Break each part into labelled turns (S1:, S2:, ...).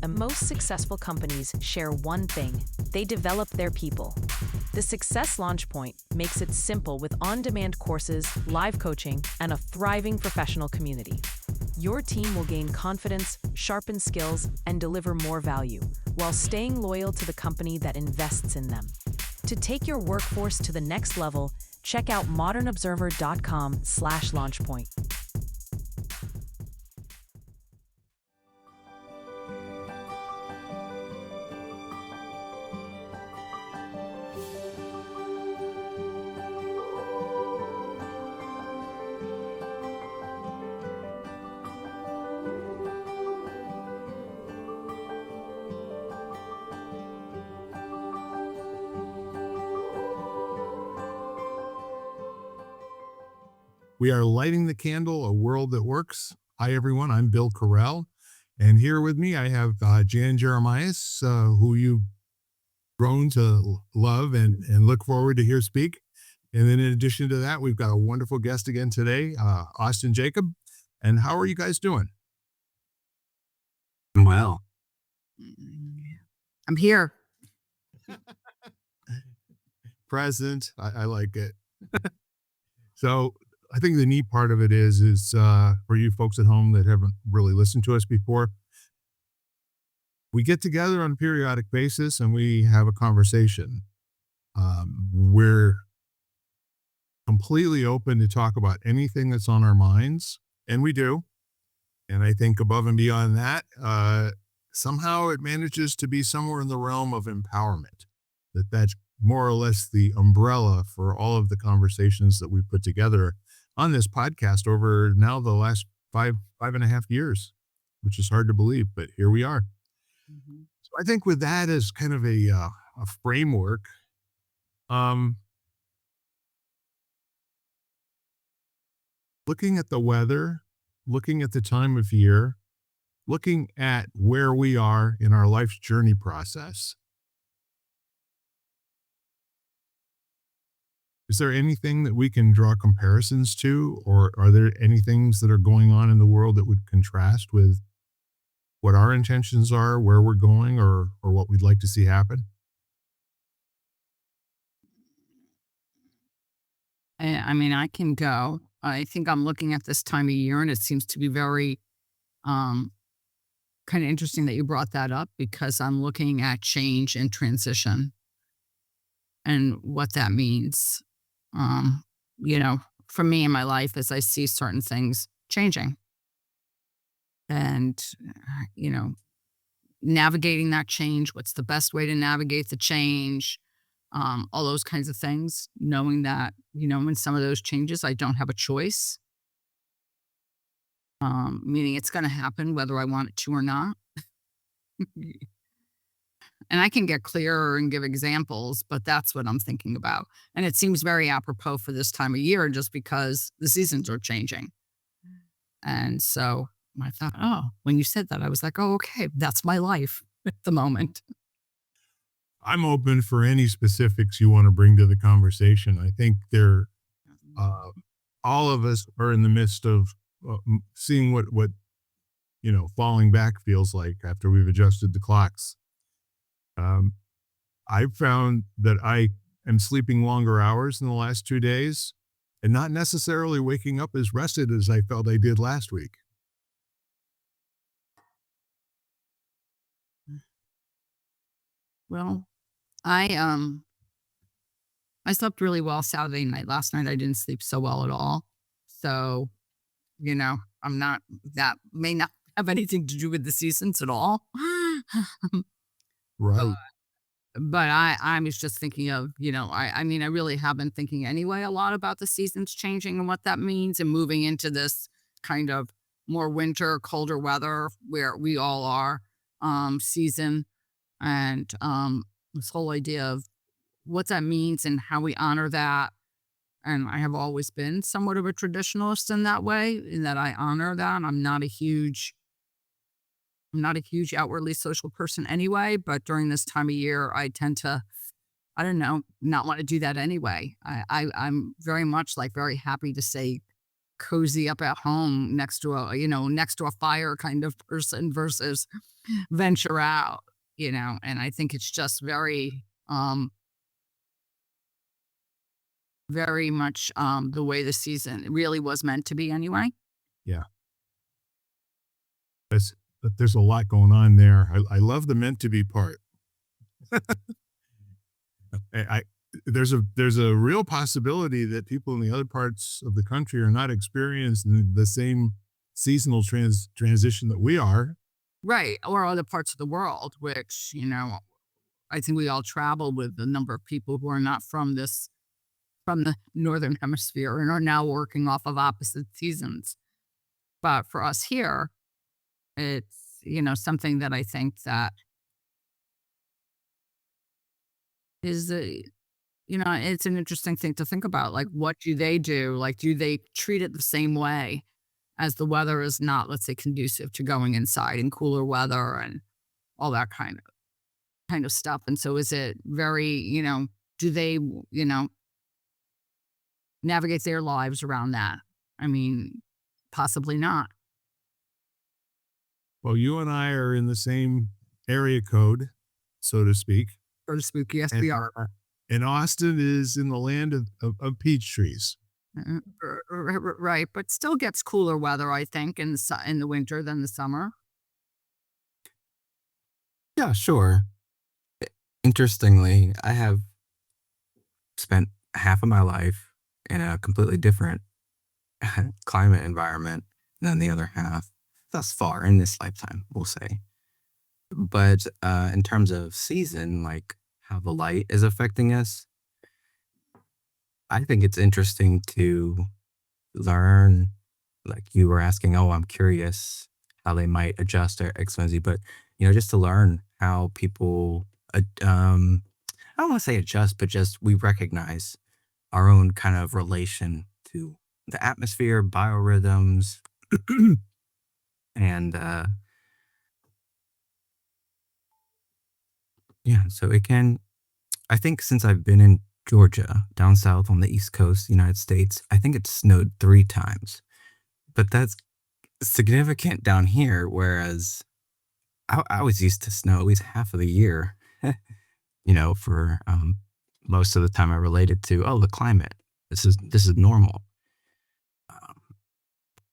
S1: And most successful companies share one thing: they develop their people. The Success Launch Point makes it simple with on-demand courses, live coaching, and a thriving professional community. Your team will gain confidence, sharpen skills, and deliver more value, while staying loyal to the company that invests in them. To take your workforce to the next level, check out modernobserver.com/launchpoint.
S2: We are lighting the candle, a world that works. Hi, everyone. I'm Bill Correll. And here with me, I have Jan Jerimias, who you've grown to love and look forward to hear speak. And then in addition to that, we've got a wonderful guest again today, Austin Jacob. And how are you guys doing?
S3: Well, I'm here.
S2: Present. I like it. So I think the neat part of it is for you folks at home that haven't really listened to us before, we get together on a periodic basis and we have a conversation. We're completely open to talk about anything that's on our minds, and we do. And I think above and beyond that, somehow it manages to be somewhere in the realm of empowerment. That's more or less the umbrella for all of the conversations that we put together on this podcast over now the last five and a half years, which is hard to believe, but here we are. Mm-hmm. So I think with that as kind of a framework, looking at the weather, looking at the time of year, looking at where we are in our life's journey process, is there anything that we can draw comparisons to, or are there any things that are going on in the world that would contrast with what our intentions are, where we're going, or what we'd like to see happen?
S3: I can go. I think I'm looking at this time of year, and it seems to be very kind of interesting that you brought that up, because I'm looking at change and transition and what that means. For me in my life, as I see certain things changing and, navigating that change, what's the best way to navigate the change, all those kinds of things, knowing that, in some of those changes, I don't have a choice, meaning it's going to happen whether I want it to or not. And I can get clearer and give examples, but that's what I'm thinking about. And it seems very apropos for this time of year, just because the seasons are changing. And so I thought, when you said that, I was like, okay, that's my life at the moment.
S2: I'm open for any specifics you want to bring to the conversation. I think all of us are in the midst of seeing what falling back feels like after we've adjusted the clocks. I've found that I am sleeping longer hours in the last 2 days and not necessarily waking up as rested as I felt I did last week.
S3: Well, I slept really well Saturday night. Last night I didn't sleep so well at all. So, that may not have anything to do with the seasons at all.
S2: Right.
S3: But I was just thinking of, I really have been thinking anyway a lot about the seasons changing and what that means, and moving into this kind of more winter, colder weather where we all are, season, and this whole idea of what that means and how we honor that. And I have always been somewhat of a traditionalist in that way, in that I honor that. I'm not a huge outwardly social person anyway, but during this time of year, I tend to, not want to do that anyway. I'm very much very happy to say cozy up at home next to a fire kind of person versus venture out, and I think it's just very much the way the season really was meant to be anyway.
S2: Yeah. There's, there's a lot going on there. I love the meant to be part. I there's a real possibility that people in the other parts of the country are not experiencing the same seasonal transition that we are.
S3: Right. Or other parts of the world, which, I think we all travel with a number of people who are not from the northern hemisphere and are now working off of opposite seasons. But for us here, it's, something that I think that is it's an interesting thing to think about. Like, what do they do? Like, do they treat it the same way as the weather is not, let's say, conducive to going inside in cooler weather and all that kind of stuff? And so is it very, do they, navigate their lives around that? I mean, possibly not.
S2: Well, you and I are in the same area code, so to speak.
S3: So to speak, yes,
S2: And,
S3: we are.
S2: and Austin is in the land of peach trees.
S3: Right, but still gets cooler weather, I think, in the winter than the summer.
S4: Yeah, sure. Interestingly, I have spent half of my life in a completely different climate environment than the other half thus far in this lifetime, we'll say. But in terms of season, like how the light is affecting us, I think it's interesting to learn. Like you were asking, oh, I'm curious how they might adjust or X, Y, Z, but just to learn how people, I don't want to say adjust, but just we recognize our own kind of relation to the atmosphere, biorhythms, and yeah, so it can. I think since I've been in Georgia, down south on the East Coast, United States, I think it's snowed 3 times, but that's significant down here. Whereas I was used to snow at least half of the year, for most of the time I related to, oh, the climate. This is normal. Um,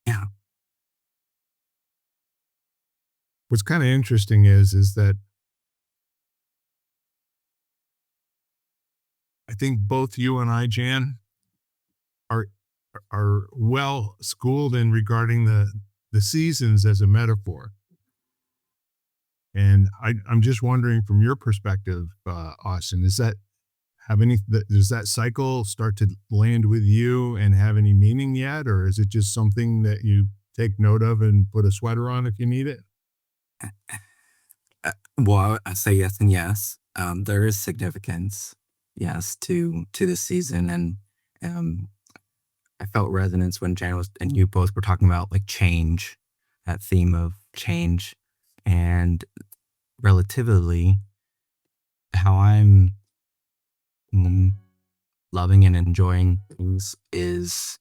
S4: yeah.
S2: What's kind of interesting is that I think both you and I, Jan, are well schooled in regarding the seasons as a metaphor. And I'm just wondering from your perspective, Austin, does that cycle start to land with you and have any meaning yet? Or is it just something that you take note of and put a sweater on if you need it?
S4: Well, I say yes and yes. There is significance, yes, to the season, and I felt resonance when Jan was and you both were talking about like change, that theme of change, and relatively how I'm loving and enjoying things is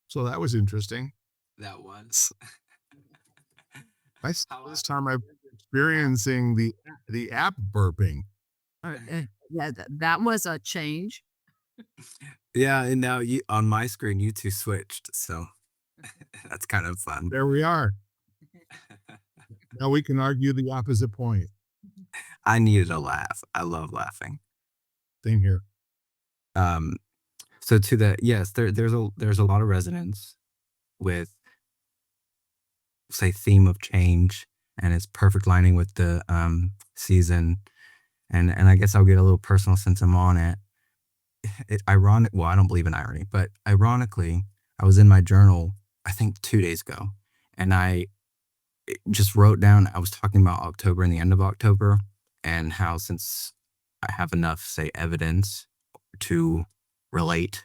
S2: So that was interesting.
S4: that was
S2: This time I've been experiencing the app burping.
S3: Yeah, that was a change.
S4: yeah, and now you on my screen you two switched, so that's kind of fun.
S2: There we are. Now we can argue the opposite point.
S4: I needed a laugh. I love laughing.
S2: Same here.
S4: Um, so to that, yes, there's a lot of resonance with say theme of change, and it's perfect lining with the season, and I guess I'll get a little personal since I'm on it. Well, I don't believe in irony, but ironically, I was in my journal I think 2 days ago, and I just wrote down. I was talking about October and the end of October, and how since I have enough say evidence to relate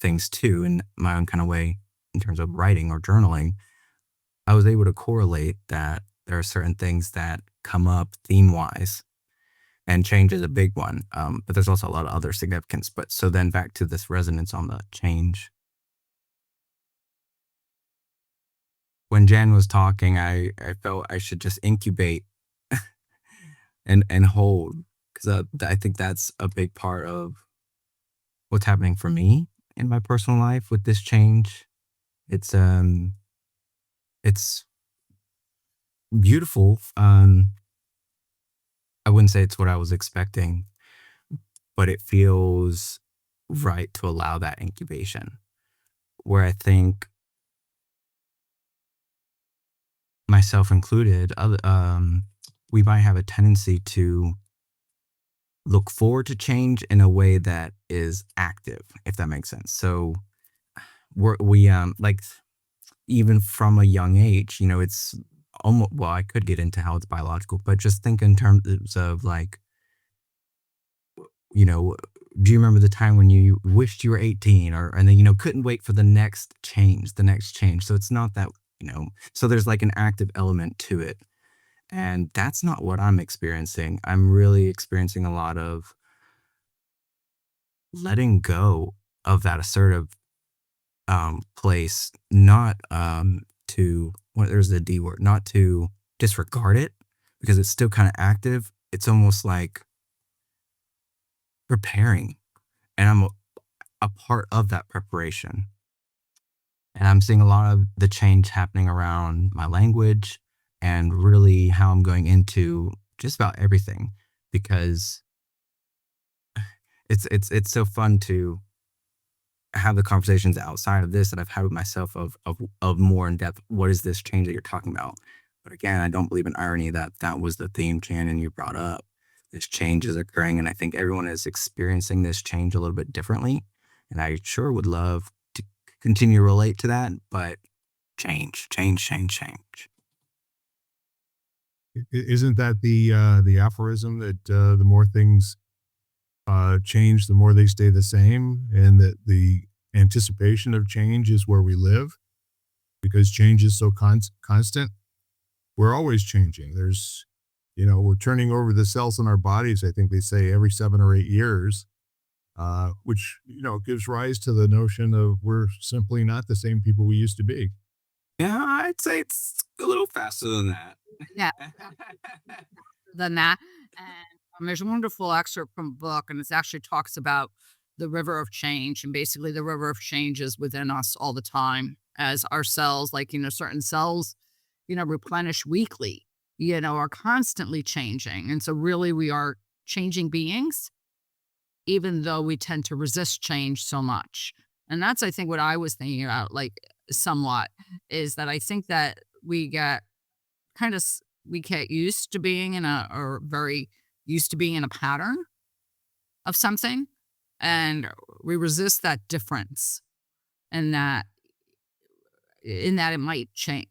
S4: things to in my own kind of way in terms of writing or journaling, I was able to correlate that there are certain things that come up theme wise and change is a big one. But there's also a lot of other significance. But so then back to this resonance on the change. When Jan was talking, I felt I should just incubate and hold, because I think that's a big part of what's happening for me in my personal life with this change. It's beautiful. I wouldn't say it's what I was expecting, but it feels right to allow that incubation, where I think myself included, we might have a tendency to look forward to change in a way that is active, if that makes sense. So we like, even from a young age, it's almost, well, I could get into how it's biological, but just think in terms of like, do you remember the time when you wished you were 18, and then, couldn't wait for the next change? So it's not that, so there's like an active element to it. And that's not what I'm experiencing. I'm really experiencing a lot of letting go of that assertive place, not to, well, there's the D word, not to disregard it, because it's still kind of active. It's almost like preparing, and I'm a part of that preparation. And I'm seeing a lot of the change happening around my language and really how I'm going into just about everything, because it's so fun to have the conversations outside of this that I've had with myself of more in depth. What is this change that you're talking about? But again, I don't believe in irony. That was the theme, Shannon, you brought up. This change is occurring, and I think everyone is experiencing this change a little bit differently. And I sure would love to continue to relate to that, but change.
S2: Isn't that the aphorism that the more things change, the more they stay the same, and that the anticipation of change is where we live, because change is so constant. We're always changing. There's, we're turning over the cells in our bodies, I think they say, every 7 or 8 years, which, gives rise to the notion of we're simply not the same people we used to be.
S4: Yeah, I'd say it's a little faster than that.
S3: Yeah, than that. And there's a wonderful excerpt from a book, and it actually talks about the river of change. And basically, the river of change is within us all the time, as our cells, like, certain cells, replenish weekly, are constantly changing. And so, really, we are changing beings, even though we tend to resist change so much. And that's, I think, what I was thinking about, like, somewhat, is that I think that we get used to being very used to being in a pattern of something, and we resist that difference, and that it might change.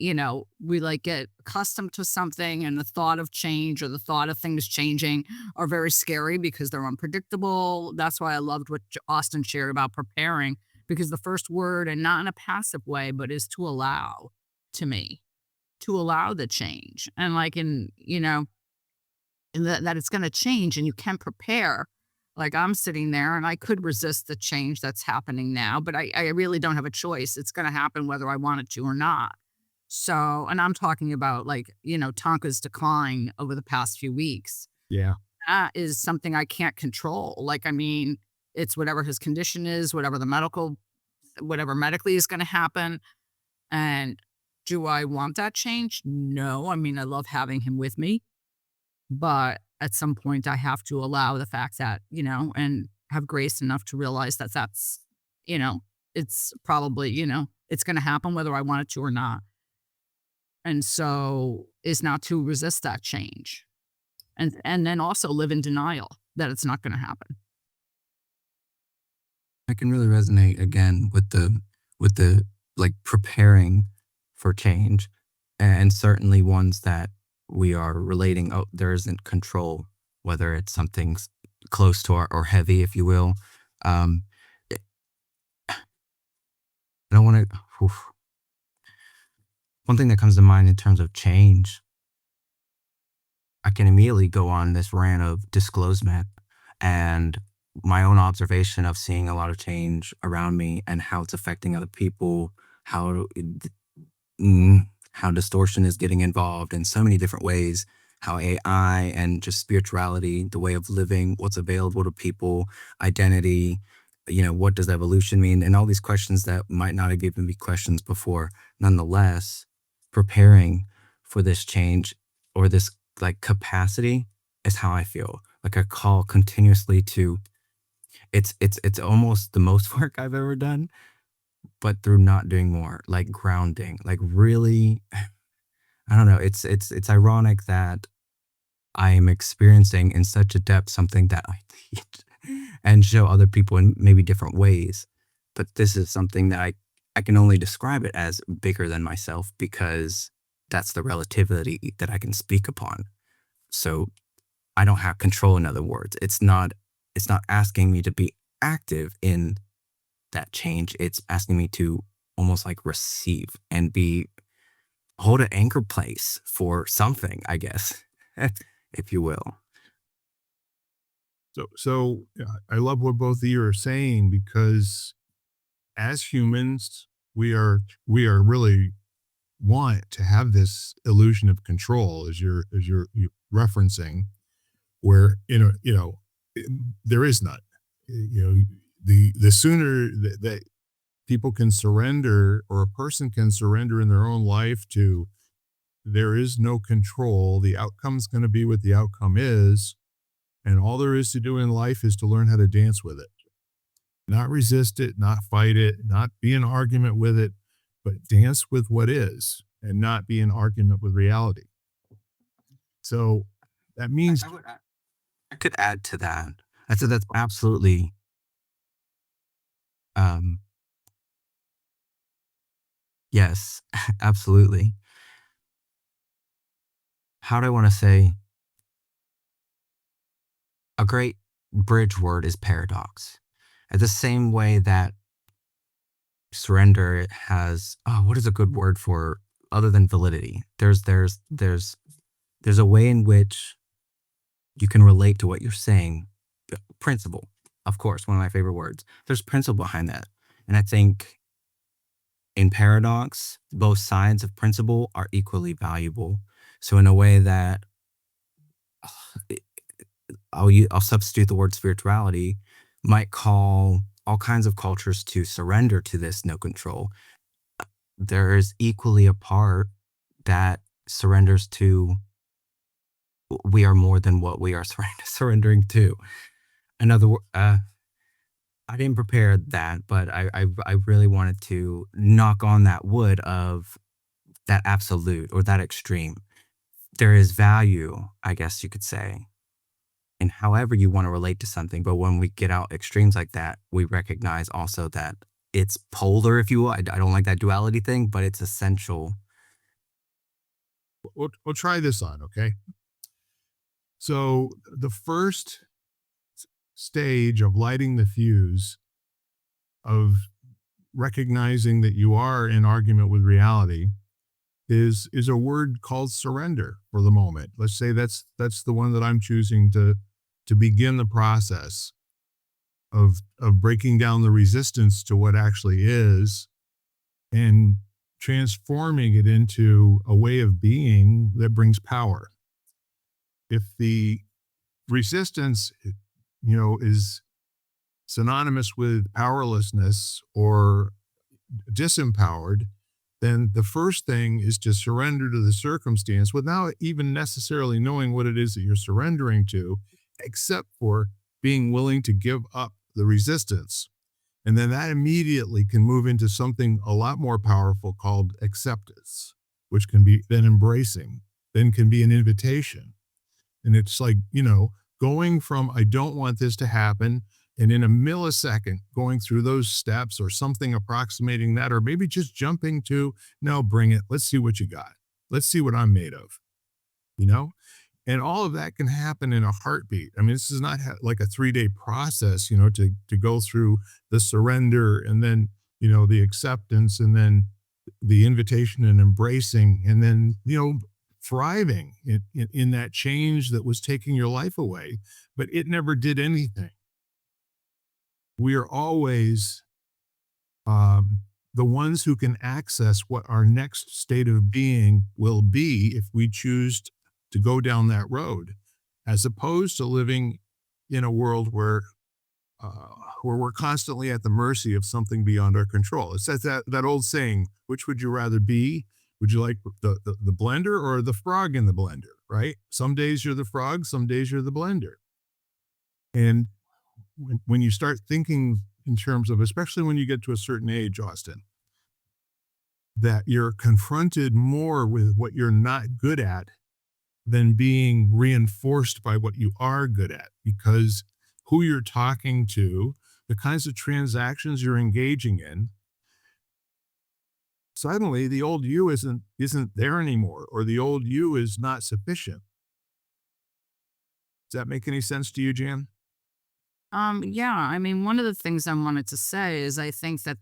S3: We like get accustomed to something, and the thought of change or the thought of things changing are very scary because they're unpredictable. That's why I loved what Austin shared about preparing, because the first word, and not in a passive way, but is to allow, to me, to allow the change, and like, and that it's going to change, and you can prepare. Like, I'm sitting there and I could resist the change that's happening now, but I really don't have a choice. It's going to happen whether I want it to or not. So, and I'm talking about, like, Tonka's decline over the past few weeks.
S2: Yeah.
S3: That is something I can't control. Like, I mean, it's whatever his condition is, whatever medically is going to happen. And do I want that change? No. I mean, I love having him with me, but at some point I have to allow the fact that, and have grace enough to realize that that's, it's probably, it's going to happen whether I want it to or not. And so is not to resist that change, and then also live in denial that it's not going to happen.
S4: I can really resonate again with the like preparing for change, and certainly ones that we are relating. Oh, there isn't control, whether it's something close to or heavy, if you will. I don't want to. One thing that comes to mind in terms of change, I can immediately go on this rant of disclosement and my own observation of seeing a lot of change around me and how it's affecting other people, how how distortion is getting involved in so many different ways, how AI and just spirituality, the way of living, what's available to people, identity, what does evolution mean? And all these questions that might not have given me questions before. Nonetheless, preparing for this change or this like capacity is how I feel. Like I call continuously to it's almost the most work I've ever done, but through not doing more, like grounding, like really, I don't know. It's ironic that I am experiencing in such a depth something that I teach and show other people in maybe different ways. But this is something that I can only describe it as bigger than myself because that's the relativity that I can speak upon. So I don't have control, in other words. It's not asking me to be active in that change. It's asking me to almost like receive and hold an anchor place for something, I guess, if you will.
S2: So yeah, I love what both of you are saying, because as humans, we are really want to have this illusion of control, as you're referencing, where there is none. The sooner that people can surrender, or a person can surrender in their own life to, there is no control, the outcome's going to be what the outcome is, and all there is to do in life is to learn how to dance with it, not resist it, not fight it, not be in argument with it, but dance with what is and not be in argument with reality. So that means
S4: I could add to that. I said that's absolutely, um, yes, absolutely. How do I want to say? A great bridge word is paradox. At the same way that surrender has, oh, what is a good word for other than validity? There's a way in which you can relate to what you're saying. Principle, of course, one of my favorite words. There's principle behind that. And I think in paradox, both sides of principle are equally valuable. So in a way that I'll substitute the word spirituality, might call all kinds of cultures to surrender to this no control. There is equally a part that surrenders to we are more than what we are surrendering to. Another I didn't prepare that, but I really wanted to knock on that wood of that absolute or that extreme. There is value, I guess you could say, in however you want to relate to something. But when we get out extremes like that, we recognize also that it's polar, if you will. I don't like that duality thing, but it's essential.
S2: we'll try this on, okay? So the first stage of lighting the fuse, of recognizing that you are in argument with reality, is a word called surrender for the moment. Let's say that's the one that I'm choosing to begin the process of breaking down the resistance to what actually is and transforming it into a way of being that brings power. If the resistance, is synonymous with powerlessness or disempowered, then the first thing is to surrender to the circumstance without even necessarily knowing what it is that you're surrendering to, except for being willing to give up the resistance. And then that immediately can move into something a lot more powerful called acceptance, which can be then embracing, then can be an invitation. And it's like, going from, I don't want this to happen, and in a millisecond going through those steps or something approximating that, or maybe just jumping to, no, bring it. Let's see what you got. Let's see what I'm made of, and all of that can happen in a heartbeat. I mean, this is not like a 3-day process, to go through the surrender and then, the acceptance and then the invitation and embracing. And then, thriving in that change that was taking your life away, but it never did anything. We are always the ones who can access what our next state of being will be if we choose to go down that road, as opposed to living in a world where we're constantly at the mercy of something beyond our control. It says that old saying, which would you rather be? Would you like the blender or the frog in the blender, right? Some days you're the frog, some days you're the blender. And when you start thinking in terms of, especially when you get to a certain age, Austin, that you're confronted more with what you're not good at than being reinforced by what you are good at, because who you're talking to, the kinds of transactions you're engaging in, suddenly the old you isn't there anymore, or the old you is not sufficient. Does that make any sense to you, Jan?
S3: Yeah, I mean, one of the things I wanted to say is I think that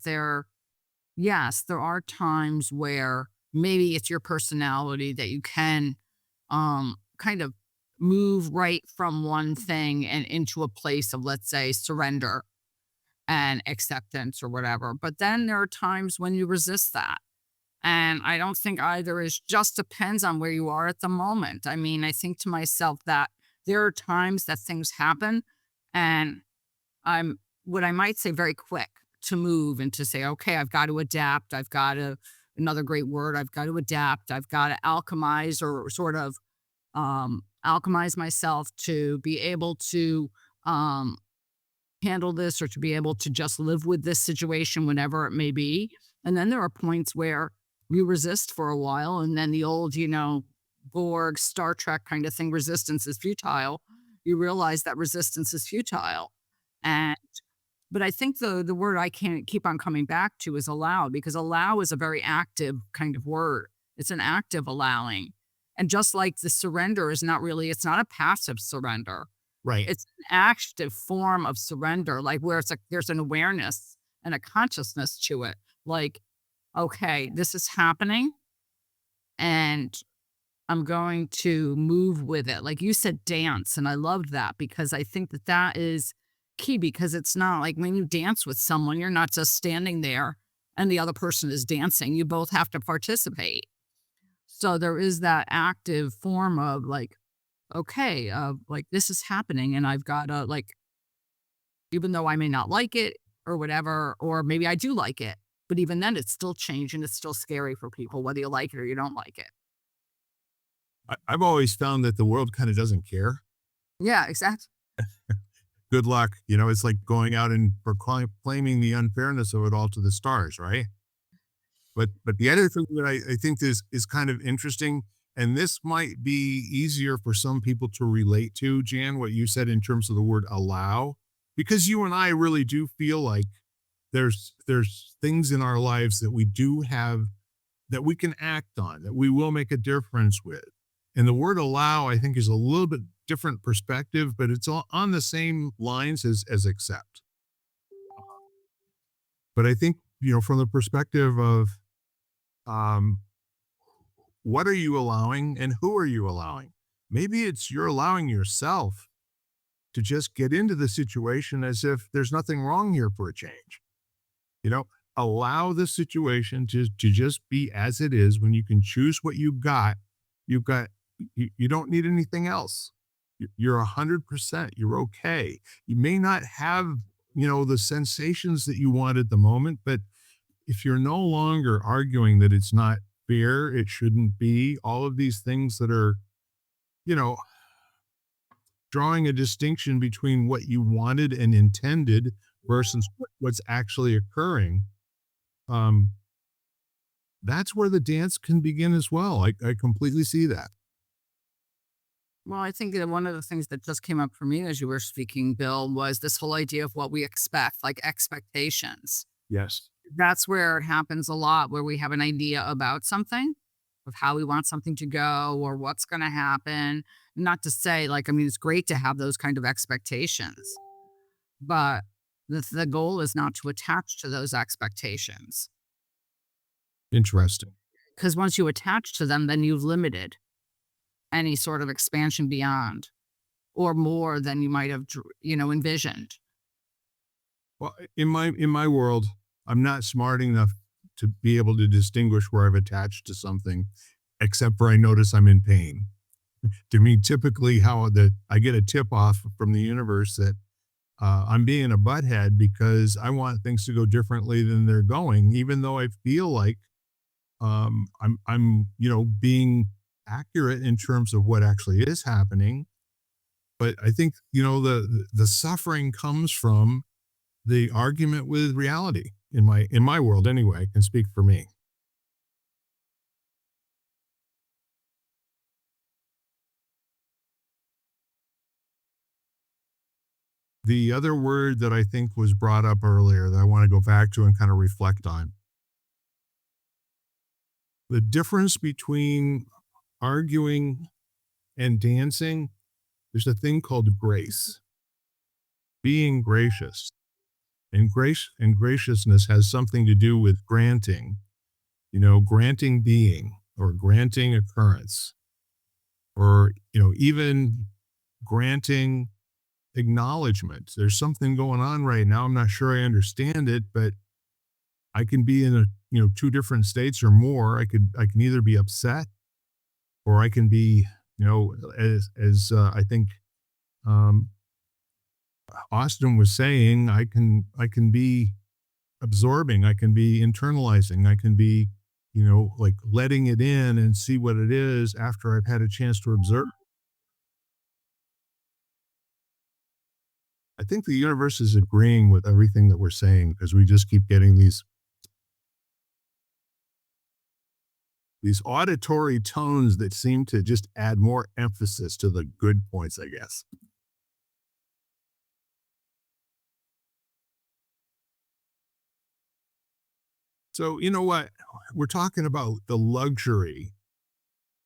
S3: yes, there are times where maybe it's your personality that you can kind of move right from one thing and into a place of, let's say, surrender and acceptance or whatever. But then there are times when you resist that. And I don't think either is just depends on where you are at the moment. I mean, I think to myself that there are times that things happen and I'm what I might say very quick to move and to say, okay, I've got to adapt. I've got to, another great word, I've got to adapt. I've got to alchemize or sort of alchemize myself to be able to handle this or to be able to just live with this situation, whenever it may be. And then there are points where you resist for a while. And then the old, Borg, Star Trek kind of thing, resistance is futile. You realize that resistance is futile. But I think the word I can't keep on coming back to is allow, because allow is a very active kind of word. It's an active allowing. And just like the surrender is it's not a passive surrender.
S2: Right.
S3: It's an active form of surrender, like where there's an awareness and a consciousness to it. Like, okay, this is happening and I'm going to move with it. Like you said, dance. And I loved that because I think that is key, because it's not like when you dance with someone, you're not just standing there and the other person is dancing. You both have to participate. So there is that active form of like, okay, like this is happening and I've got to even though I may not like it or whatever, or maybe I do like it, but even then it's still change and it's still scary for people, whether you like it or you don't like it.
S2: I've always found that the world kind of doesn't care.
S3: Yeah, exactly.
S2: Good luck. It's like going out and proclaiming the unfairness of it all to the stars, right? But the other thing that I think is kind of interesting, and this might be easier for some people to relate to, Jan, what you said in terms of the word allow, because you and I really do feel like there's things in our lives that we do have that we can act on, that we will make a difference with. And the word allow, I think, is a little bit different perspective, but it's all on the same lines as accept. But I think, from the perspective of what are you allowing and who are you allowing? Maybe you're allowing yourself to just get into the situation as if there's nothing wrong here for a change. Allow the situation to just be as it is. When you can choose what you've got, you don't need anything else. You're 100%. You're okay. You may not have, the sensations that you want at the moment, but if you're no longer arguing that it's not fair, it shouldn't be, all of these things that are, drawing a distinction between what you wanted and intended versus what's actually occurring, that's where the dance can begin as well. I completely see that.
S3: Well, I think that one of the things that just came up for me as you were speaking, Bill, was this whole idea of what we expect, like expectations.
S2: Yes.
S3: That's where it happens a lot, where we have an idea about something, of how we want something to go or what's going to happen. Not to say it's great to have those kind of expectations, but the goal is not to attach to those expectations.
S2: Interesting.
S3: Because once you attach to them, then you've limited. any sort of expansion beyond or more than you might have, envisioned.
S2: Well, in my world, I'm not smart enough to be able to distinguish where I've attached to something, except for I notice I'm in pain. To me, typically, I get a tip off from the universe that I'm being a butthead because I want things to go differently than they're going, even though I feel like I'm being accurate in terms of what actually is happening. But I think the suffering comes from the argument with reality in my world anyway. I can speak for me. The other word that I think was brought up earlier that I want to go back to and kind of reflect on, the difference between arguing and dancing, there's a thing called grace, being gracious. And grace and graciousness has something to do with granting, granting being or granting occurrence, or, even granting acknowledgement. There's something going on right now. I'm not sure I understand it, but I can be in two different states or more. I can either be upset or I can be, as I think um, Austin was saying, I can be absorbing, I can be internalizing, I can be, like letting it in and see what it is after I've had a chance to observe. I think the universe is agreeing with everything that we're saying because we just keep getting these auditory tones that seem to just add more emphasis to the good points, I guess. So, you know what? We're talking about the luxury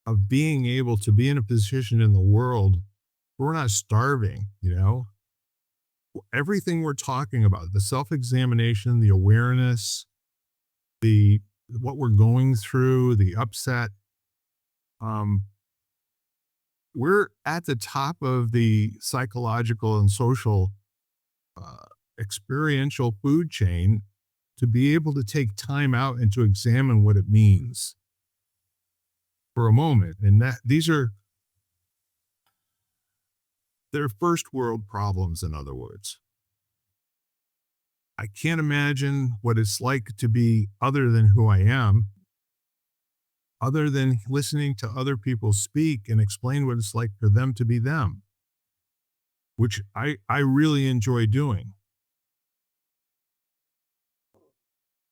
S2: of being able to be in a position in the world where we're not starving, Everything we're talking about, the self-examination, the awareness, the what we're going through, the upset, um, we're at the top of the psychological and social uh, experiential food chain to be able to take time out and to examine what it means for a moment. And they're first world problems, in other words. I can't imagine what it's like to be other than who I am, other than listening to other people speak and explain what it's like for them to be them, which I really enjoy doing.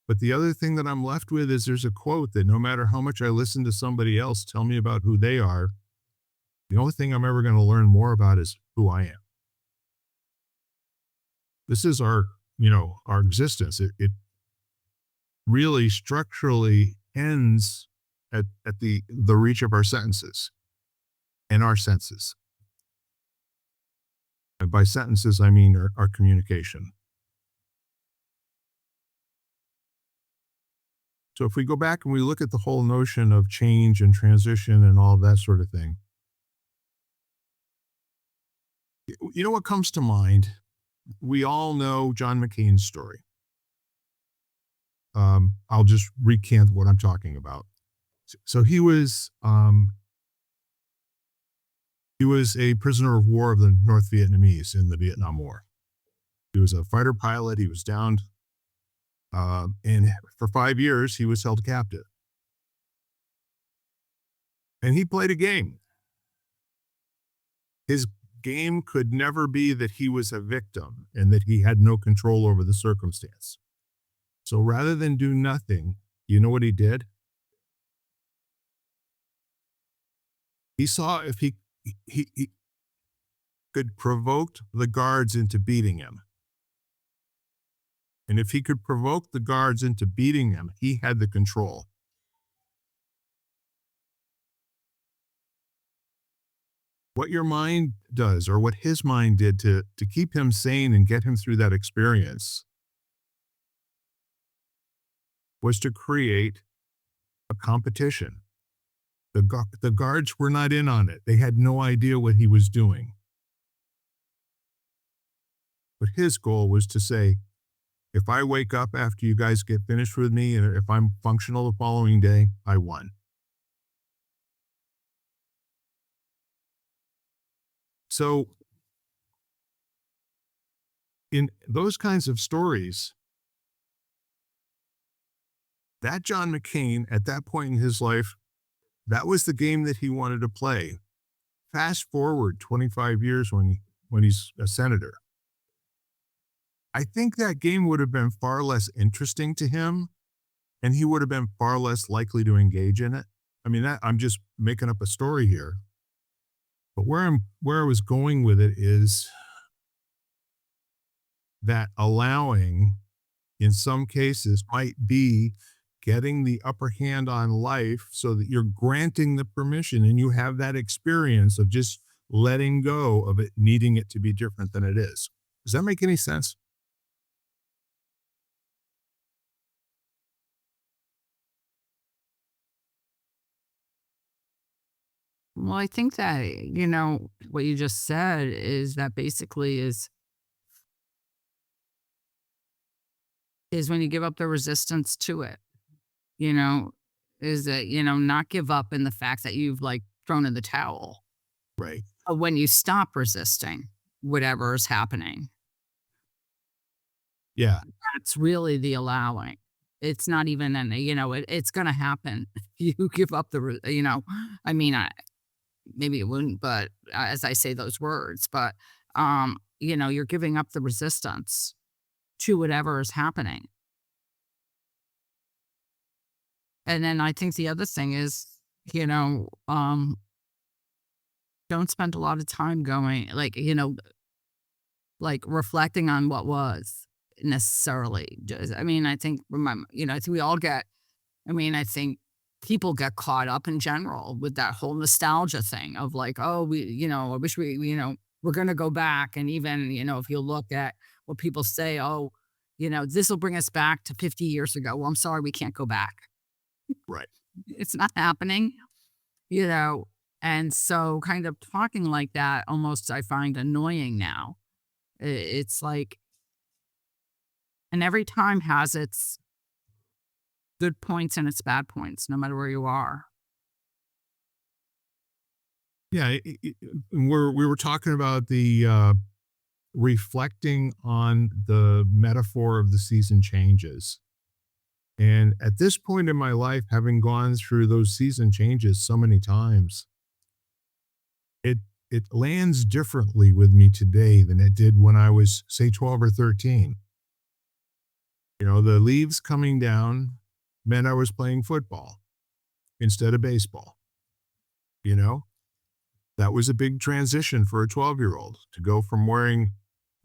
S2: But the other thing that I'm left with is there's a quote that no matter how much I listen to somebody else tell me about who they are, the only thing I'm ever going to learn more about is who I am. This is our existence. It really structurally ends at the reach of our sentences and our senses. And by sentences, I mean our communication. So if we go back and we look at the whole notion of change and transition and all of that sort of thing, you know what comes to mind? We all know John McCain's story. I'll just recant what I'm talking about. So he was a prisoner of war of the North Vietnamese in the Vietnam War. He was a fighter pilot. He was downed, and for 5 years he was held captive. And he played a game. His game could never be that he was a victim and that he had no control over the circumstance. So rather than do nothing, you know what he did? He saw if he could provoke the guards into beating him. And if he could provoke the guards into beating him, he had the control. What your mind does, or what his mind did to keep him sane and get him through that experience, was to create a competition The guards were not in on it. They had no idea what he was doing. But his goal was to say, if I wake up after you guys get finished with me and if I'm functional the following day, I won. So in those kinds of stories, that John McCain at that point in his life, that was the game that he wanted to play. Fast forward 25 years when he's a senator. I think that game would have been far less interesting to him, and he would have been far less likely to engage in it. I mean, I'm just making up a story here. But where I was going with it is that allowing, in some cases, might be getting the upper hand on life so that you're granting the permission and you have that experience of just letting go of it, needing it to be different than it is. Does that make any sense?
S3: Well, I think that, what you just said is that basically is when you give up the resistance to it, you know, is that, not give up in the fact that you've like thrown in the towel.
S2: Right.
S3: But when you stop resisting whatever is happening,
S2: Yeah.
S3: that's really the allowing. It's not even it's going to happen. If you give up I mean, maybe it wouldn't, but as I say those words, but, you're giving up the resistance to whatever is happening. And then I think the other thing is, don't spend a lot of time going, like reflecting on what was necessarily. I mean, I think, I think we all I think people get caught up in general with that whole nostalgia thing of like, oh, I wish we're going to go back. And even, if you look at what people say, oh, this will bring us back to 50 years ago. Well, I'm sorry, we can't go back.
S2: Right.
S3: It's not happening, you know? And so kind of talking like that almost I find annoying now. It's like, and every time has its good points and its bad points, no matter where you are.
S2: Yeah. We were talking about the reflecting on the metaphor of the season changes. And at this point in my life, having gone through those season changes so many times, it lands differently with me today than it did when I was, say, 12 or 13. The leaves coming down meant I was playing football instead of baseball. That was a big transition for a 12-year-old to go from wearing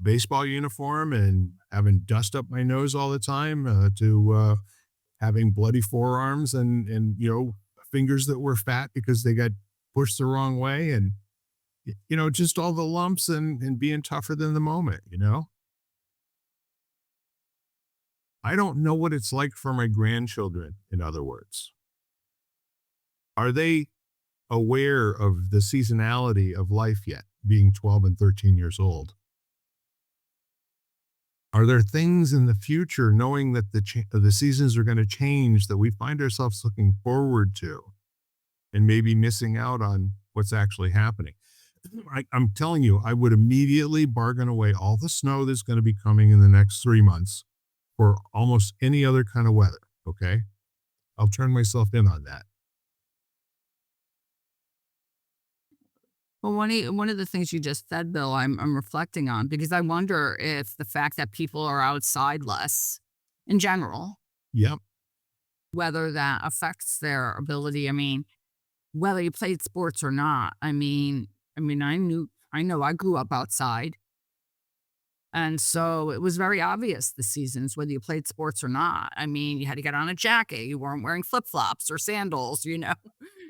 S2: baseball uniform and having dust up my nose all the time to having bloody forearms and fingers that were fat because they got pushed the wrong way, and just all the lumps and being tougher than the moment. I don't know what it's like for my grandchildren. In other words, are they aware of the seasonality of life yet, being 12 and 13 years old? Are there things in the future, knowing that the seasons are going to change, that we find ourselves looking forward to and maybe missing out on what's actually happening? I'm telling you, I would immediately bargain away all the snow that's going to be coming in the next 3 months for almost any other kind of weather. Okay. I'll turn myself in on that.
S3: Well, one of the things you just said, Bill, I'm reflecting on because I wonder if the fact that people are outside less in general,
S2: Yep.
S3: whether that affects their ability. I mean, whether you played sports or not. I know I grew up outside. And so it was very obvious the seasons, whether you played sports or not. I mean, you had to get on a jacket. You weren't wearing flip flops or sandals,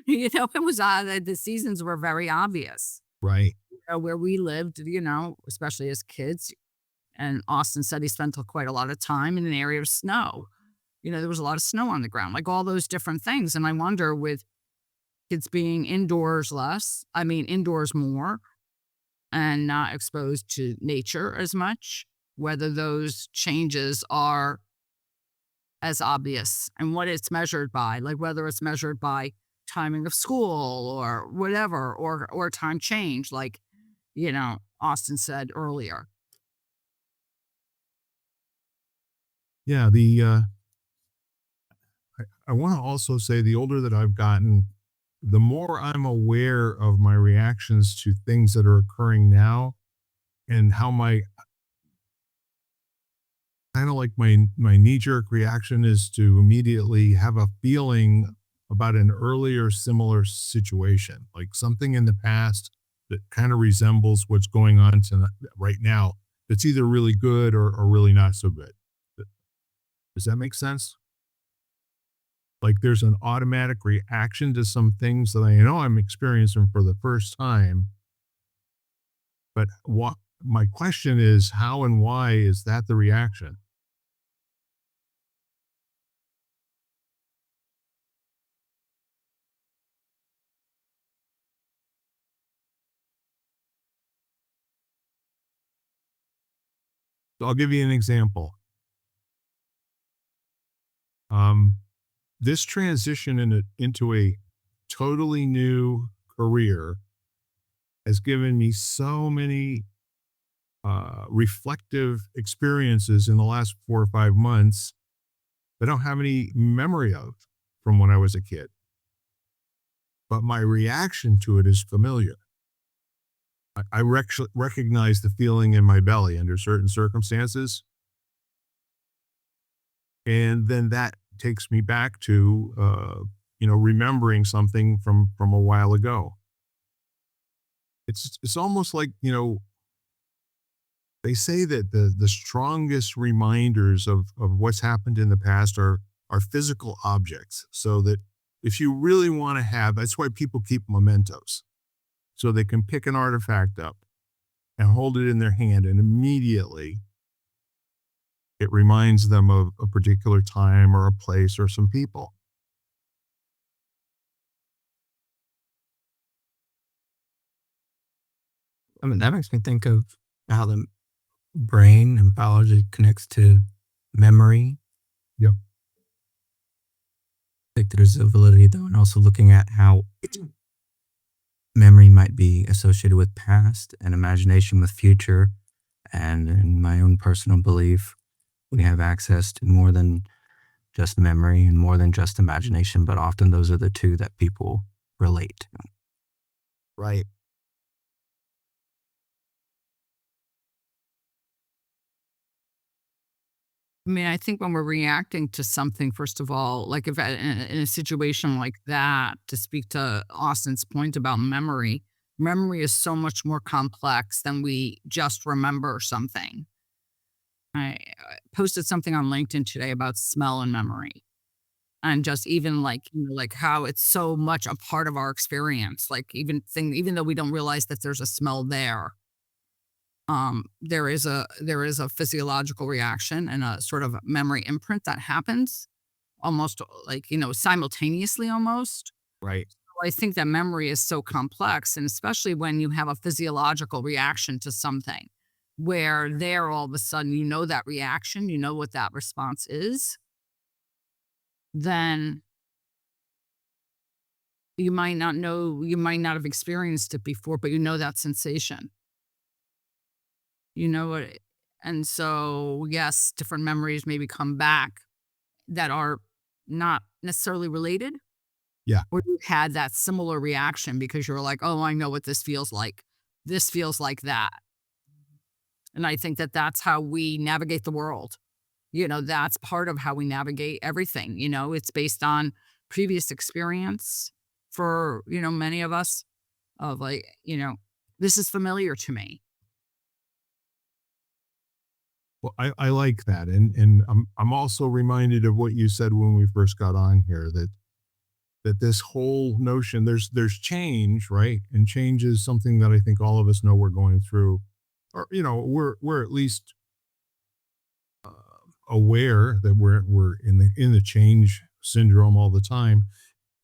S3: it was the seasons were very obvious.
S2: Right.
S3: Where we lived, especially as kids. And Austin said he spent quite a lot of time in an area of snow. There was a lot of snow on the ground, like all those different things. And I wonder with kids being indoors less, indoors more, and not exposed to nature as much, whether those changes are as obvious and what it's measured by, like whether it's measured by timing of school or whatever, or time change, like, Austin said earlier.
S2: Yeah, I want to also say the older that I've gotten, the more I'm aware of my reactions to things that are occurring now, and how my kind of like my knee jerk reaction is to immediately have a feeling about an earlier similar situation, like something in the past that kind of resembles what's going on right now. That's either really good or really not so good. Does that make sense? Like there's an automatic reaction to some things that I know I'm experiencing for the first time. But what my question is, how and why is that the reaction? So I'll give you an example. Um, this transition into a totally new career has given me so many reflective experiences in the last 4 or 5 months I don't have any memory of from when I was a kid. But my reaction to it is familiar. I recognize the feeling in my belly under certain circumstances. And then that takes me back to, remembering something from a while ago. It's almost like, they say that the strongest reminders of what's happened in the past are physical objects. So that if you really want to have, that's why people keep mementos. So they can pick an artifact up and hold it in their hand, and immediately it reminds them of a particular time or a place or some people.
S4: That makes me think of how the brain and biology connects to memory.
S2: Yep.
S4: I think there's a validity though, and also looking at how memory might be associated with past and imagination with future. And in my own personal belief, we have access to more than just memory and more than just imagination, but often those are the two that people relate to.
S2: Right.
S3: I think when we're reacting to something, first of all, like if in a situation like that, to speak to Austin's point about memory, memory is so much more complex than we just remember something. I posted something on LinkedIn today about smell and memory, and just even like, like how it's so much a part of our experience. Like even though we don't realize that there's a smell there, there is a physiological reaction and a sort of memory imprint that happens almost like, simultaneously almost.
S2: Right.
S3: So I think that memory is so complex, and especially when you have a physiological reaction to something where there all of a sudden, that reaction, what that response is, then you might not have experienced it before, but that sensation. You know what? And so, yes, different memories maybe come back that are not necessarily related,
S2: Yeah.
S3: or you had that similar reaction because you're like, oh, I know what this feels like. This feels like that. And I think that that's how we navigate the world. That's part of how we navigate everything. It's based on previous experience for, many of us of like, this is familiar to me.
S2: Well, I like that. And I'm also reminded of what you said when we first got on here, that this whole notion, there's change, right? And change is something that I think all of us know we're going through, or we're at least aware that we're in the change syndrome all the time.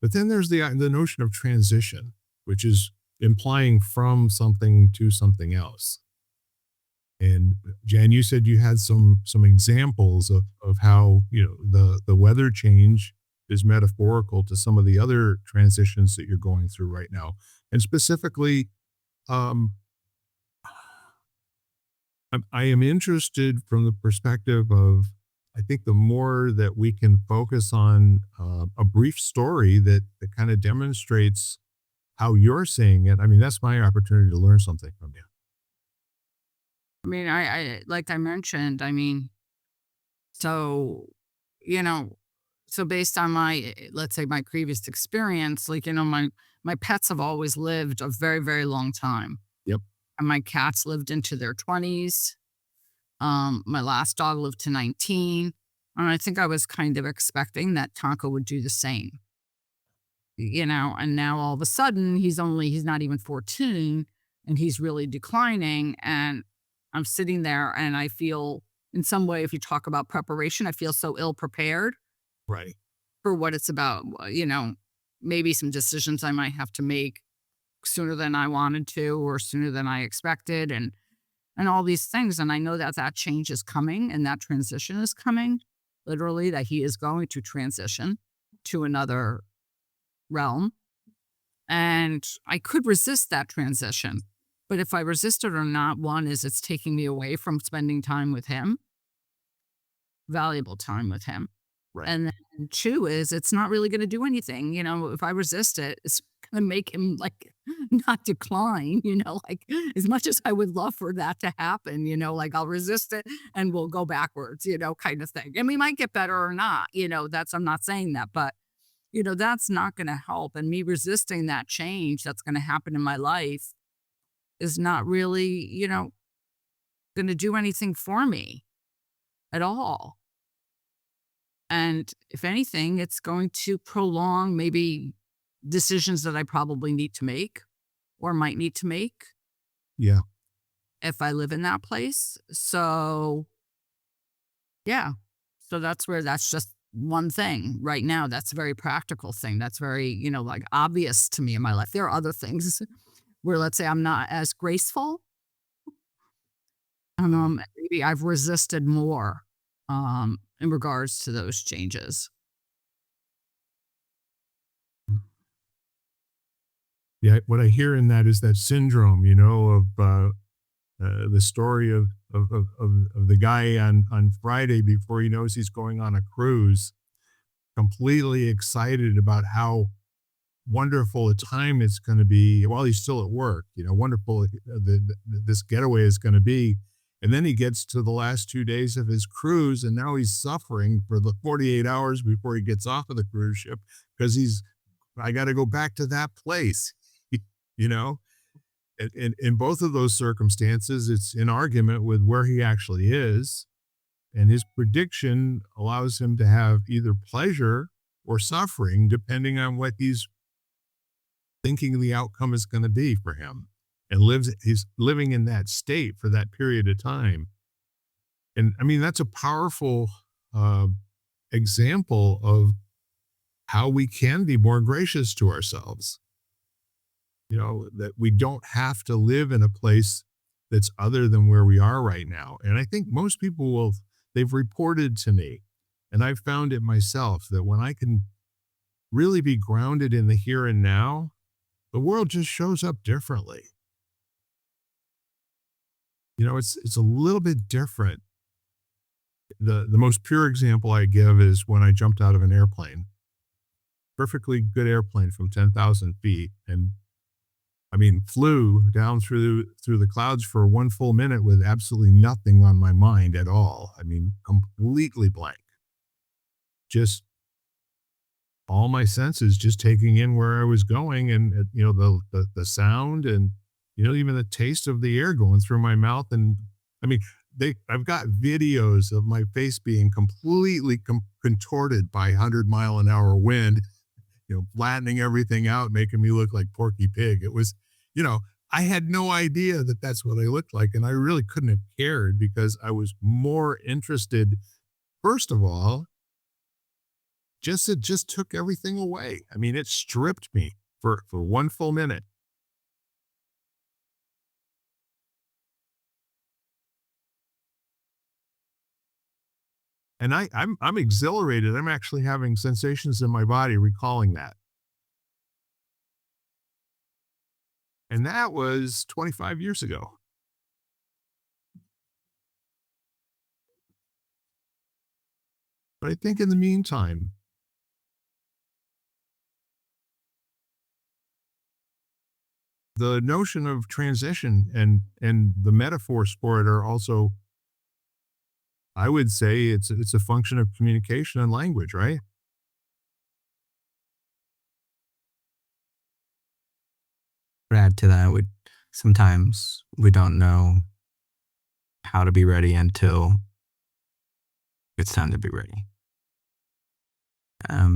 S2: But then there's the notion of transition, which is implying from something to something else. And Jan, you said you had some examples of how, the weather change is metaphorical to some of the other transitions that you're going through right now. And specifically, um, I am interested from the perspective of, I think the more that we can focus on a brief story that kind of demonstrates how you're seeing it. I mean, that's my opportunity to learn something from you.
S3: I mean, I like I mentioned, I mean, so, you know, so based on my, let's say my previous experience, like, my pets have always lived a very, very long time.
S2: Yep.
S3: And my cats lived into their 20s. My last dog lived to 19. And I think I was kind of expecting that Tonka would do the same, and now all of a sudden he's not even 14 and he's really declining. And I'm sitting there and I feel in some way, if you talk about preparation, I feel so ill prepared
S2: Right.
S3: for what it's about. Maybe some decisions I might have to make sooner than I wanted to or sooner than I expected and all these things. And I know that change is coming and that transition is coming, literally, that he is going to transition to another realm. And I could resist that transition. But if I resist it or not, one is it's taking me away from spending time with him, valuable time with him.
S2: Right.
S3: And then two is it's not really going to do anything. If I resist it, it's going to make him like not decline, like as much as I would love for that to happen, like I'll resist it and we'll go backwards, kind of thing. And we might get better or not, I'm not saying that, but that's not going to help. And me resisting that change that's going to happen in my life is not really, going to do anything for me at all. And if anything, it's going to prolong maybe decisions that I probably need to make or might need to make
S2: Yeah.
S3: if I live in that place. So, yeah. So that's just one thing right now. That's a very practical thing. That's very, like obvious to me in my life. There are other things where, let's say, I'm not as graceful. Maybe I've resisted more in regards to those changes.
S2: Yeah. What I hear in that is that syndrome, of the story of the guy on Friday before he knows he's going on a cruise, completely excited about how wonderful a time it's going to be while he's still at work. Wonderful this getaway is going to be. And then he gets to the last 2 days of his cruise, and now he's suffering for the 48 hours before he gets off of the cruise ship because I got to go back to that place, you know? In both of those circumstances, it's in argument with where he actually is. And his prediction allows him to have either pleasure or suffering, depending on what he's thinking the outcome is going to be for him. And he's living in that state for that period of time. And I mean, that's a powerful example of how we can be more gracious to ourselves. That we don't have to live in a place that's other than where we are right now. And I think most people they've reported to me, and I've found it myself, that when I can really be grounded in the here and now, the world just shows up differently. It's a little bit different. The most pure example I give is when I jumped out of an airplane, perfectly good airplane from 10,000 feet. And I mean, flew down through the clouds for 1 full minute with absolutely nothing on my mind at all. I mean, completely blank. Just all my senses just taking in where I was going, and the sound, and even the taste of the air going through my mouth. And I mean, I've got videos of my face being completely contorted by 100-mile-an-hour wind, flattening everything out, making me look like Porky Pig. It was, I had no idea that that's what I looked like. And I really couldn't have cared, because I was more interested, first of all, it just took everything away. I mean, it stripped me for one full minute. And I'm exhilarated. I'm actually having sensations in my body recalling that. And that was 25 years ago. But I think in the meantime, the notion of transition and the metaphors for it are also, I would say it's a function of communication and language, right?
S4: To add to that, sometimes we don't know how to be ready until it's time to be ready. I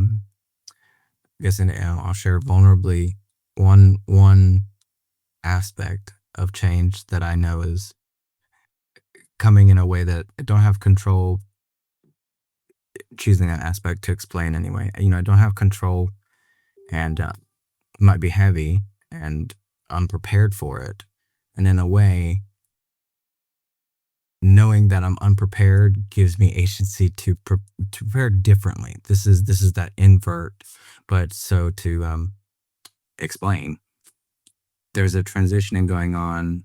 S4: guess, and I'll share vulnerably one aspect of change that I know is coming in a way that I don't have control, choosing that aspect to explain anyway. I don't have control, and it might be heavy and unprepared for it. And in a way, knowing that I'm unprepared gives me agency to prepare differently. This is that invert. But so to explain, there's a transitioning going on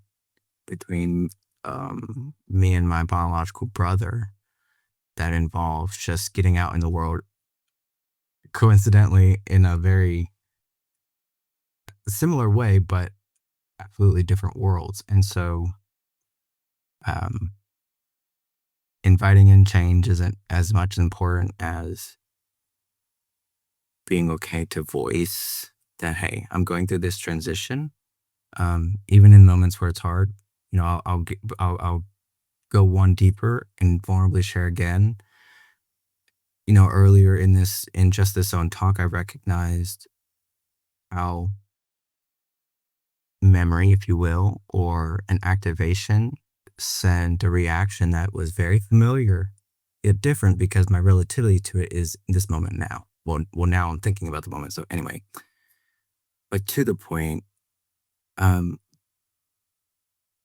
S4: between me and my biological brother that involves just getting out in the world, coincidentally in a very similar way, but absolutely different worlds. And so inviting in change isn't as much important as being okay to voice that, hey, I'm going through this transition. Even in moments where it's hard, I'll go one deeper and vulnerably share again. Earlier in just this own talk, I recognized how memory, if you will, or an activation sent a reaction that was very familiar, yet different because my relativity to it is in this moment now. Well, now I'm thinking about the moment. So anyway, but to the point,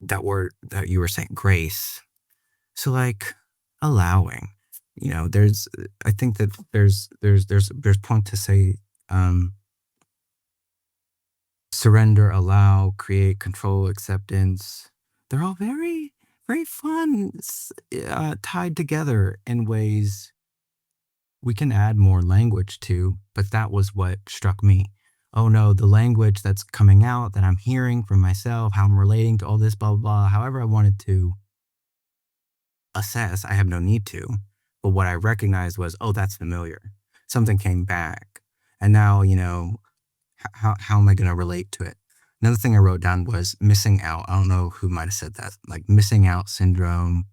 S4: that word that you were saying, grace. So like allowing, I think that there's point to say, surrender, allow, create, control, acceptance. They're all very, very fun, tied together in ways we can add more language to, but that was what struck me. Oh no, the language that's coming out that I'm hearing from myself, how I'm relating to all this, blah, blah, blah, however I wanted to assess, I have no need to. But what I recognized was, oh, that's familiar. Something came back. And now, how am I going to relate to it? Another thing I wrote down was missing out. I don't know who might have said that, like missing out syndrome.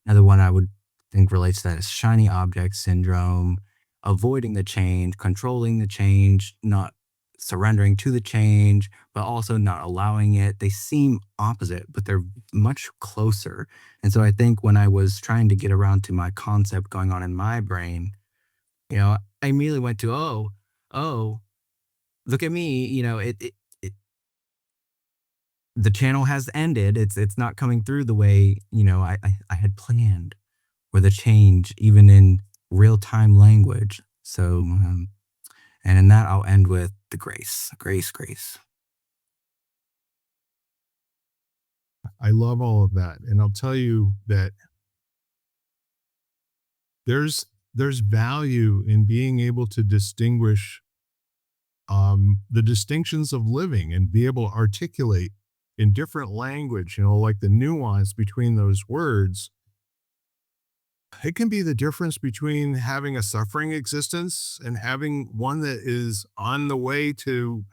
S4: Another one I would think relates to that is shiny object syndrome, avoiding the change, controlling the change, not surrendering to the change, but also not allowing it. They seem opposite, but they're much closer. And so I think when I was trying to get around to my concept going on in my brain, I immediately went to, oh, look at me, the channel has ended. It's not coming through the way, I had planned, or the change, even in real time language. So, and in that, I'll end with the grace.
S2: I love all of that. And I'll tell you that there's value in being able to distinguish the distinctions of living and be able to articulate in different language, like the nuance between those words. It can be the difference between having a suffering existence and having one that is on the way to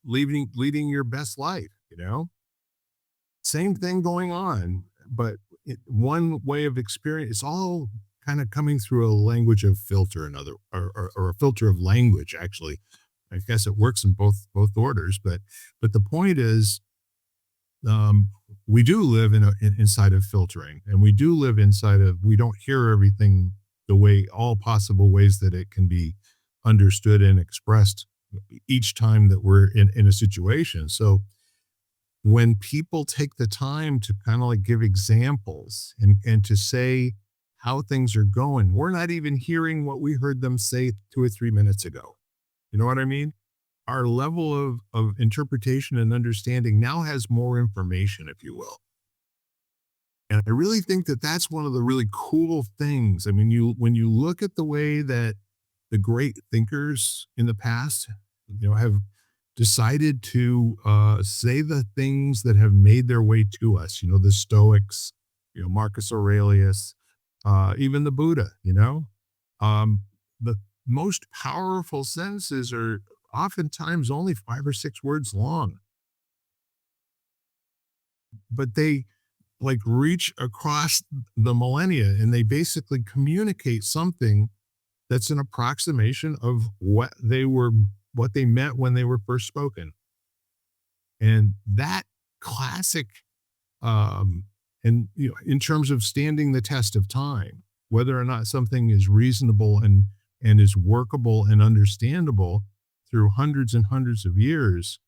S2: leading your best life, Same thing going on, but one way of experience. It's all kind of coming through a language of filter, or a filter of language, actually. I guess it works in both orders, but the point is, we do live inside of filtering, and we do live inside of, we don't hear everything all possible ways that it can be understood and expressed each time that we're in a situation. So when people take the time to kind of like give examples and to say how things are going, we're not even hearing what we heard them say 2 or 3 minutes ago. You know what I mean? Our level of interpretation and understanding now has more information, if you will. And I really think that that's one of the really cool things. I mean, when you look at the way that the great thinkers in the past, have decided to say the things that have made their way to us, the Stoics, Marcus Aurelius, even the Buddha, the most powerful sentences are oftentimes only 5 or 6 words long, but they like reach across the millennia and they basically communicate something that's an approximation of what they meant when they were first spoken. And that classic, and in terms of standing the test of time, whether or not something is reasonable and is workable and understandable through hundreds and hundreds of years,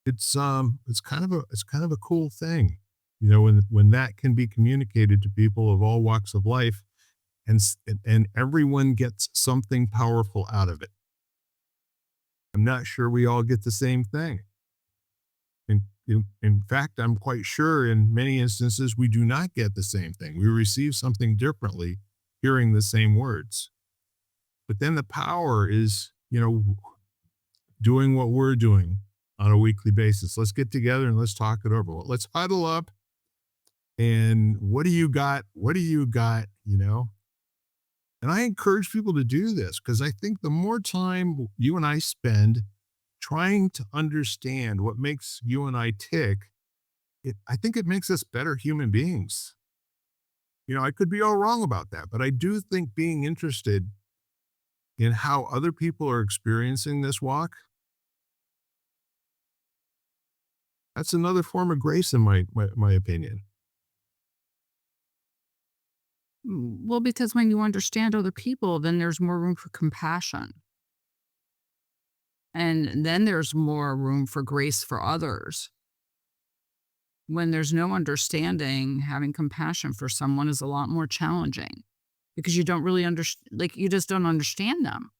S2: it's kind of a cool thing, when that can be communicated to people of all walks of life, and everyone gets something powerful out of it. I'm not sure we all get the same thing. In fact, I'm quite sure in many instances we do not get the same thing. We receive something differently hearing the same words. But then the power is, doing what we're doing on a weekly basis. Let's get together and let's talk it over. Let's huddle up. And what do you got? What do you got? And I encourage people to do this because I think the more time you and I spend trying to understand what makes you and I tick, I think it makes us better human beings. I could be all wrong about that, but I do think being interested in how other people are experiencing this walk, that's another form of grace in my opinion.
S3: Well, because when you understand other people, then there's more room for compassion. And then there's more room for grace for others. When there's no understanding, having compassion for someone is a lot more challenging because you don't really understand, like you just don't understand them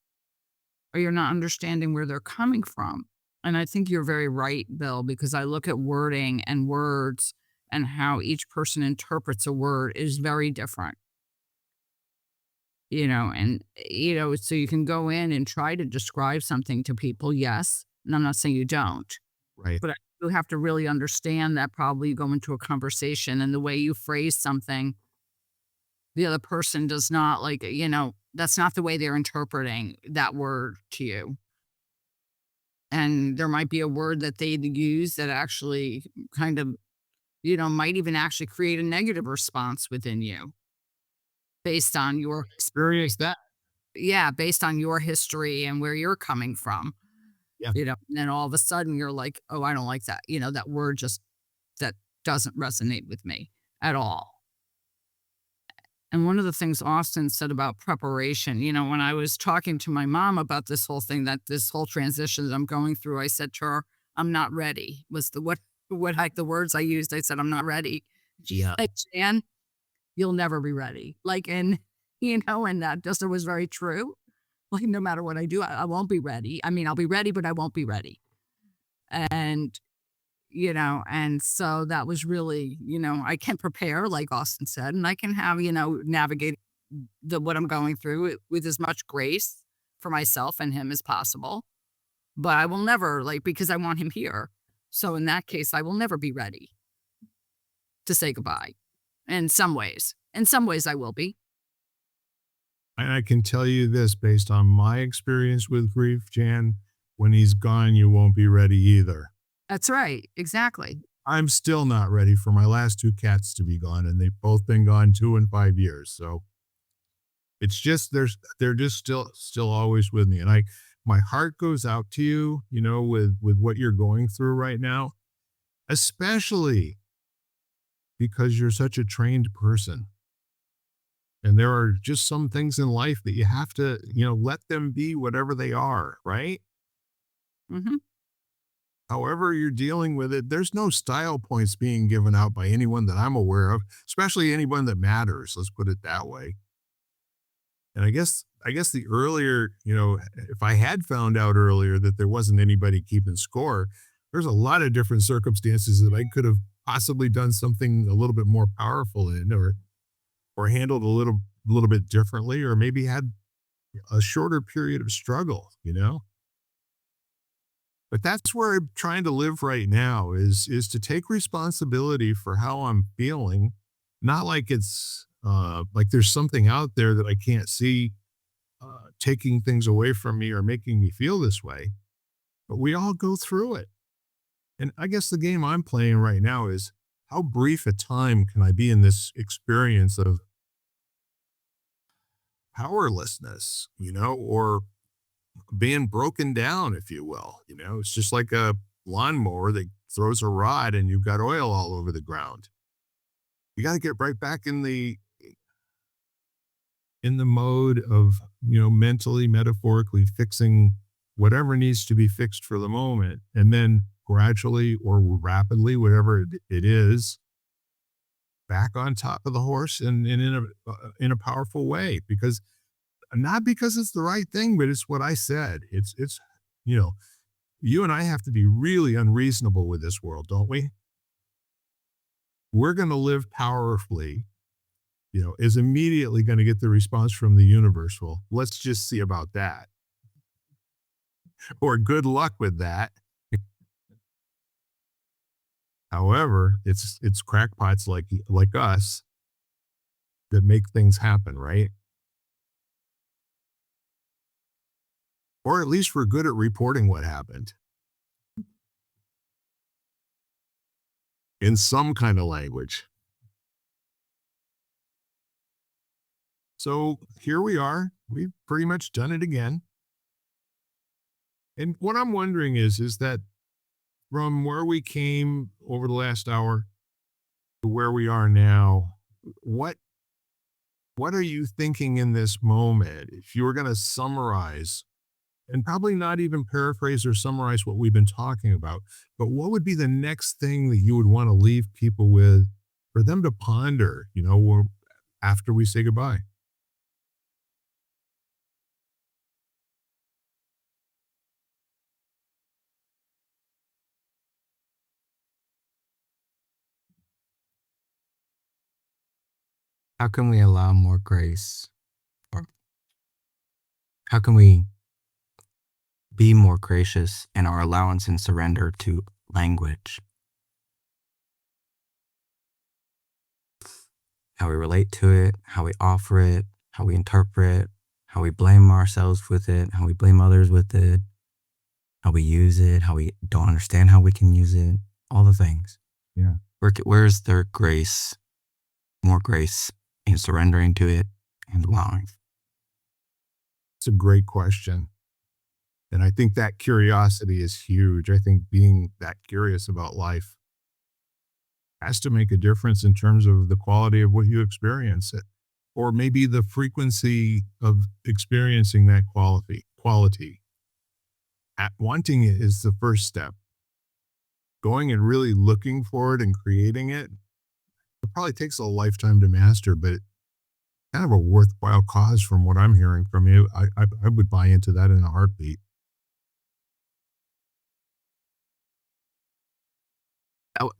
S3: or you're not understanding where they're coming from. And I think you're very right, Bill, because I look at wording and words and how each person interprets a word is very different. So you can go in and try to describe something to people, yes, and I'm not saying you don't,
S2: Right.
S3: but you have to really understand that probably you go into a conversation and the way you phrase something, the other person does not that's not the way they're interpreting that word to you. And there might be a word that they use that actually kind of, might even actually create a negative response within you based on your
S2: Experience that.
S3: based on your history and where you're coming from.
S2: Yeah.
S3: And then all of a sudden you're like, oh, I don't like that. That word that doesn't resonate with me at all. And one of the things Austin said about preparation, when I was talking to my mom about this whole thing, this whole transition that I'm going through, I said to her, I'm not ready was the words I used. I said, I'm not ready. She's like, Jan, you'll never be ready. And that just was very true. Like, no matter what I do, I won't be ready. I mean, I'll be ready, but I won't be ready. And, and so that was really, I can prepare, like Austin said, and I can have, navigate what I'm going through with as much grace for myself and him as possible. But I will never, because I want him here. So in that case, I will never be ready to say goodbye. In some ways I will be.
S2: And I can tell you this based on my experience with grief, Jan, when he's gone, you won't be ready either.
S3: That's right. Exactly.
S2: I'm still not ready for my last 2 cats to be gone, and they've both been gone 2 and 5 years. So it's just, they're just still always with me. And my heart goes out to you, with what you're going through right now, especially because you're such a trained person. And there are just some things in life that you have to, let them be whatever they are, right?
S3: Hmm.
S2: However you're dealing with it, there's no style points being given out by anyone that I'm aware of, especially anyone that matters. Let's put it that way. And I guess the earlier, if I had found out earlier that there wasn't anybody keeping score, there's a lot of different circumstances that I could have possibly done something a little bit more powerful in, or handled a little bit differently, or maybe had a shorter period of struggle. But that's where I'm trying to live right now is to take responsibility for how I'm feeling, not like it's like there's something out there that I can't see taking things away from me or making me feel this way. But we all go through it. And I guess the game I'm playing right now is how brief a time can I be in this experience of powerlessness, or being broken down, if you will. It's just like a lawnmower that throws a rod and you've got oil all over the ground. You got to get right back in the mode of, mentally, metaphorically fixing whatever needs to be fixed for the moment. And then gradually or rapidly, whatever it is, back on top of the horse and in a powerful way, because not because it's the right thing, but it's what I said. It's, you and I have to be really unreasonable with this world, don't we? We're going to live powerfully, is immediately going to get the response from the universe. Well, let's just see about that. Or good luck with that. However, it's crackpots like us that make things happen, right? Or at least we're good at reporting what happened in some kind of language. So here we are. We've pretty much done it again. And what I'm wondering is that from where we came over the last hour to where we are now, what are you thinking in this moment? If you were going to summarize, and probably not even paraphrase or summarize what we've been talking about, but what would be the next thing that you would want to leave people with for them to ponder, after we say goodbye?
S4: How can we allow more grace? Or how can we be more gracious in our allowance and surrender to language? How we relate to it, how we offer it, how we interpret, how we blame ourselves with it, how we blame others with it, how we use it, how we don't understand how we can use it, all the things.
S2: Yeah.
S4: Where's there grace, more grace in surrendering to it and allowing?
S2: It's a great question. And I think that curiosity is huge. I think being that curious about life has to make a difference in terms of the quality of what you experience it, or maybe the frequency of experiencing that quality. Wanting it is the first step. Going and really looking for it and creating it probably takes a lifetime to master, but kind of a worthwhile cause from what I'm hearing from you. I would buy into that in a heartbeat.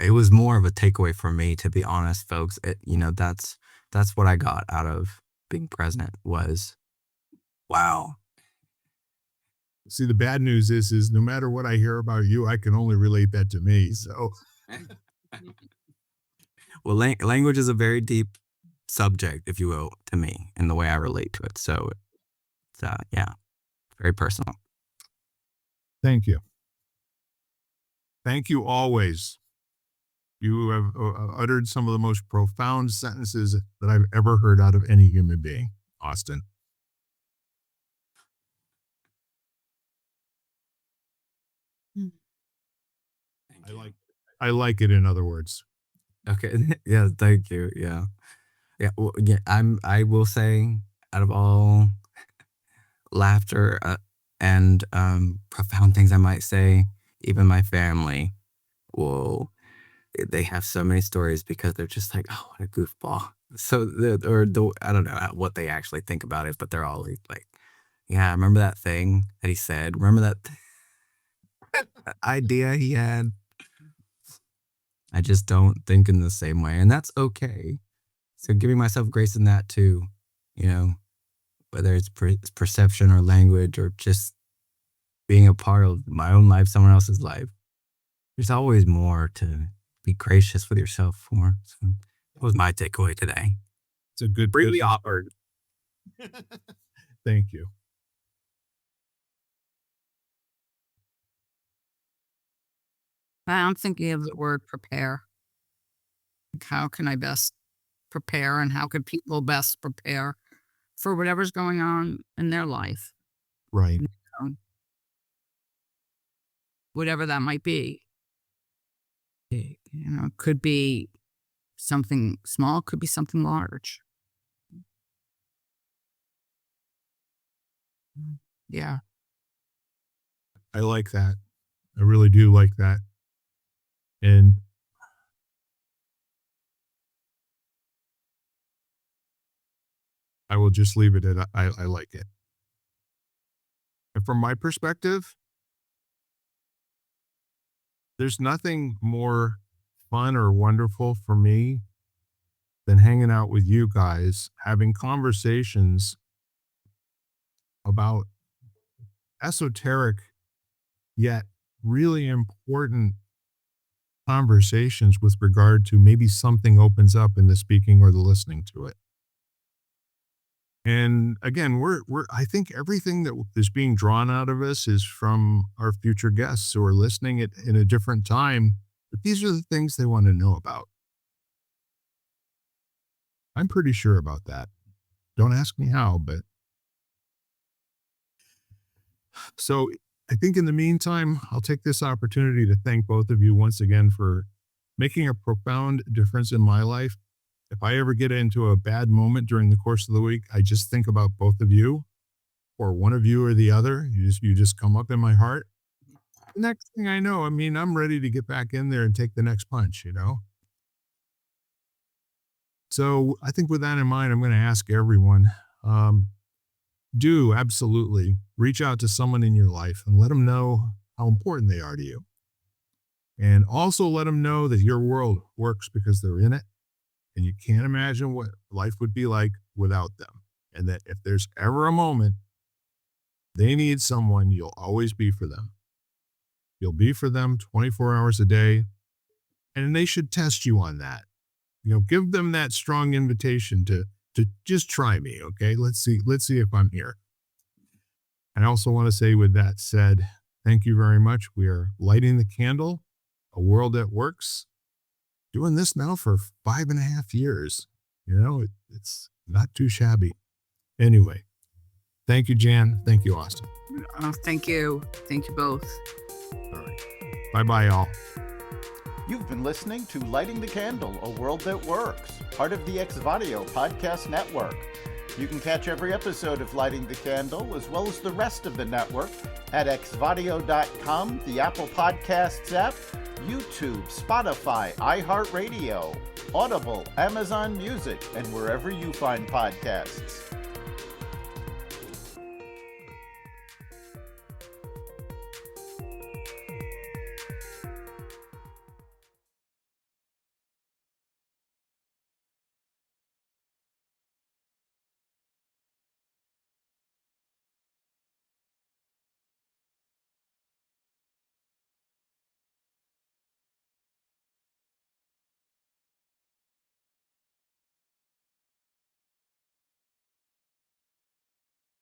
S4: It was more of a takeaway for me, to be honest, folks. That's what I got out of being present was, wow.
S2: See, the bad news is no matter what I hear about you, I can only relate that to me. So
S4: Well, language is a very deep subject, if you will, to me, in the way I relate to it. So it's, yeah, very personal.
S2: thank you. Thank you always. You have uttered some of the most profound sentences that I've ever heard out of any human being, Austin. I like it, in other words.
S4: Okay. Yeah, thank you. Yeah. Yeah, well, yeah, I will say, out of all laughter and profound things I might say, even my family will, they have so many stories because they're just like, oh, what a goofball. So I don't know what they actually think about it, but they're always like, yeah, remember that thing that he said? Remember that idea he had? I just don't think in the same way, and that's okay. So giving myself grace in that too, you know, whether it's perception or language or just being a part of my own life, someone else's life. There's always more to be gracious with yourself for. So that was my takeaway today.
S2: It's a good
S4: Really
S2: business.
S4: awkward.
S2: Thank you.
S3: I'm thinking of the word prepare. Like, how can I best prepare, and how can people best prepare for whatever's going on in their life,
S2: Right.
S3: whatever that might be. You know, it could be something small, could be something large. Yeah.
S2: I like that. I really do like that. And I will just leave it at I like it. And from my perspective, there's nothing more fun or wonderful for me than hanging out with you guys, having conversations about esoteric yet really important conversations with regard to maybe something opens up in the speaking or the listening to it. And again, I think everything that is being drawn out of us is from our future guests who are listening at in a different time. But these are the things they want to know about. I'm pretty sure about that. Don't ask me how, but so I think in the meantime, I'll take this opportunity to thank both of you once again for making a profound difference in my life. If I ever get into a bad moment during the course of the week, I just think about both of you, or one of you or the other. You just come up in my heart. The next thing I know, I mean, I'm ready to get back in there and take the next punch, you know? So I think with that in mind, I'm going to ask everyone, do absolutely reach out to someone in your life and let them know how important they are to you. And also let them know that your world works because they're in it. And you can't imagine what life would be like without them. And that if there's ever a moment they need someone, you'll always be for them. You'll be for them 24 hours a day. And they should test you on that. You know, give them that strong invitation to just try me, okay? Let's see if I'm here. I also want to say, with that said, thank you very much. We are lighting the candle, a world that works. Doing this now for 5.5 years. You know, it's not too shabby. Anyway, thank you, Jan. Thank you, Austin.
S3: Thank you. Thank you both.
S2: All right. Bye-bye, y'all.
S5: You've been listening to Lighting the Candle, a world that works, part of the Exvadio podcast network. You can catch every episode of Lighting the Candle, as well as the rest of the network, at exvadio.com, the Apple Podcasts app, YouTube, Spotify, iHeartRadio, Audible, Amazon Music, and wherever you find podcasts.